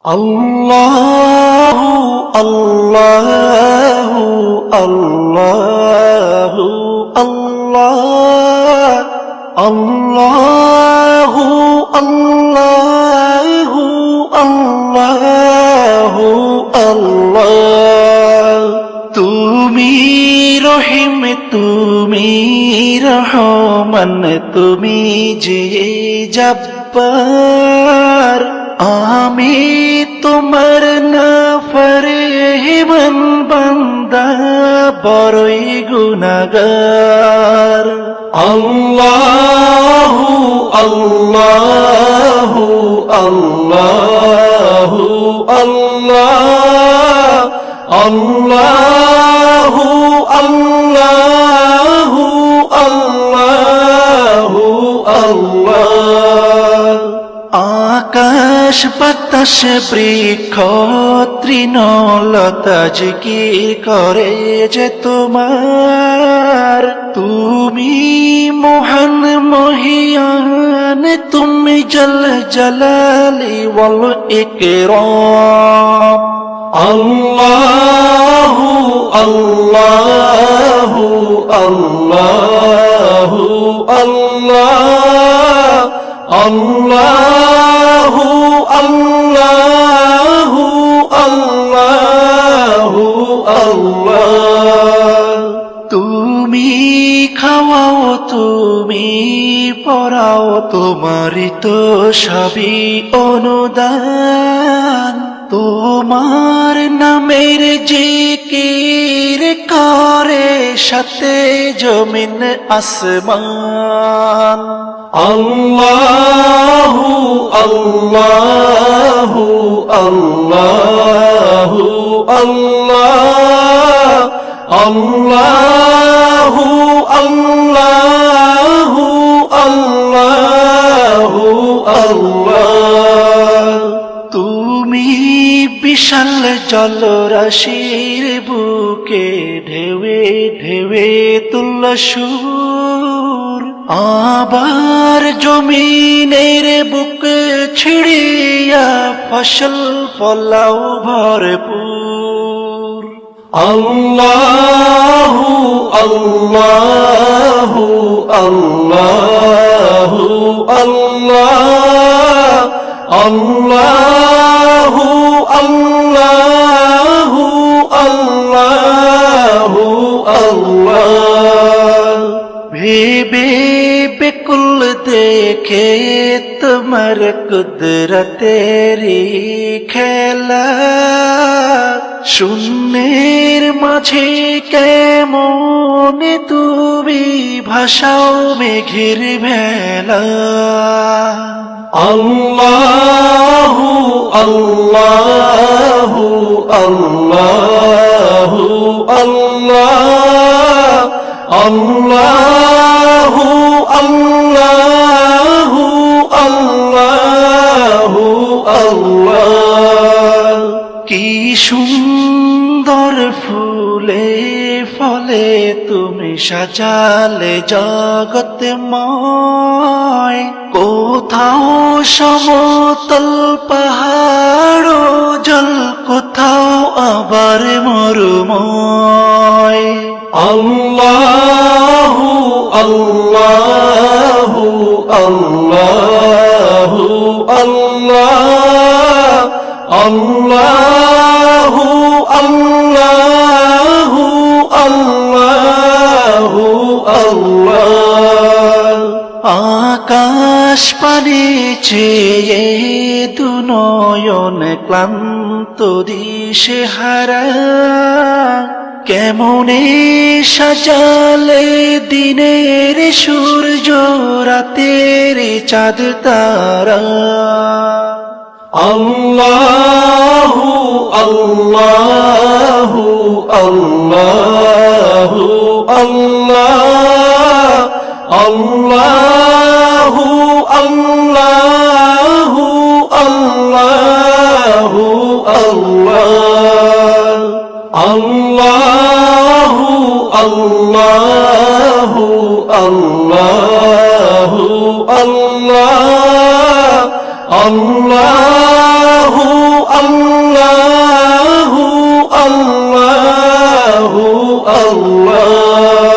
আল্লাহু আল্লাহু আল্লাহু আল্লাহ আল্লাহু আল্লাহু আল্লাহু আল্লাহ। তুমি রহিম, তুমি রহমান, তুমি যে জব্বার, আমি তোমার নাফরমান বান্দা, বড়ই গুনাহগার। আল্লাহু আল্লাহু আল্লাহু আল্লাহ আল্লাহু আল্লাহু আল্লাহু আল্লাহ। আকাশ বাতাস বৃক্ষ তৃণলতা জিকির করে যে তোমার, তুমি মহান মহিয়ান, তুমি জল জলালি ওয়াল ইকরাম। আল্লাহু আল্লাহু আল্লাহু আল্লাহ আল্লাহু আল্লাহু আল্লাহু আল্লাহ। তুমি খাওয়াও, তুমি পড়াও, তোমারই তো সবই অনুদান। তোমার নামের জিকির করে সাথে জমিন আসমান। আল্লাহু আল্লাহু আল্লাহু আল্লাহ আল্লাহু আল্লাহু আল্লাহু আল্লাহ। তুমি বিশাল জলরাশির বুকে ঢেউে ঢেউে তুল্য সুর, আবার জমিনের বুক ছিড়িয়া ফসল ফলাও ভরপুর। আল্লাহু আল্লাহু আল্লাহু আল্লাহ আল্লাহু আল্লাহু আল্লাহু আল্লাহ। ভেবে বেকুল দেখে তোমার কুদরতেরি খেলা, শূন্যের মাঝে কেমন তুমি ভাসাও মেঘের ভেলা। আল্লাহু আল্লাহু আল্লাহু আল্লাহ আল্লাহু আল্লাহু আল্লাহু আল্লাহ। কি সুন্দর ফুলে ফলে তুমি সাজালে জগৎময়, কোথাও সমতল পাহাড় জল, কোথাও আবার মরুময়। আল্লাহু আল্লাহু আল্লাহু আল্লাহ আল্লাহু আল্লাহু আল্লাহু আল্লাহ। আকাশ পানে চেয়ে দুনয়ন ক্লান্ত দিশে হারা, কেমনে সাজালে দিনের সূর্য রাতের চাঁদ তারা। আল্লাহু আল্লাহু আল্লাহু আল্লাহ আল্লাহু আল্লাহু আল্লাহু আল্লাহ আল্লাহু আল্লাহু আল্লাহু আল্লাহ আল্লাহু হাওয়া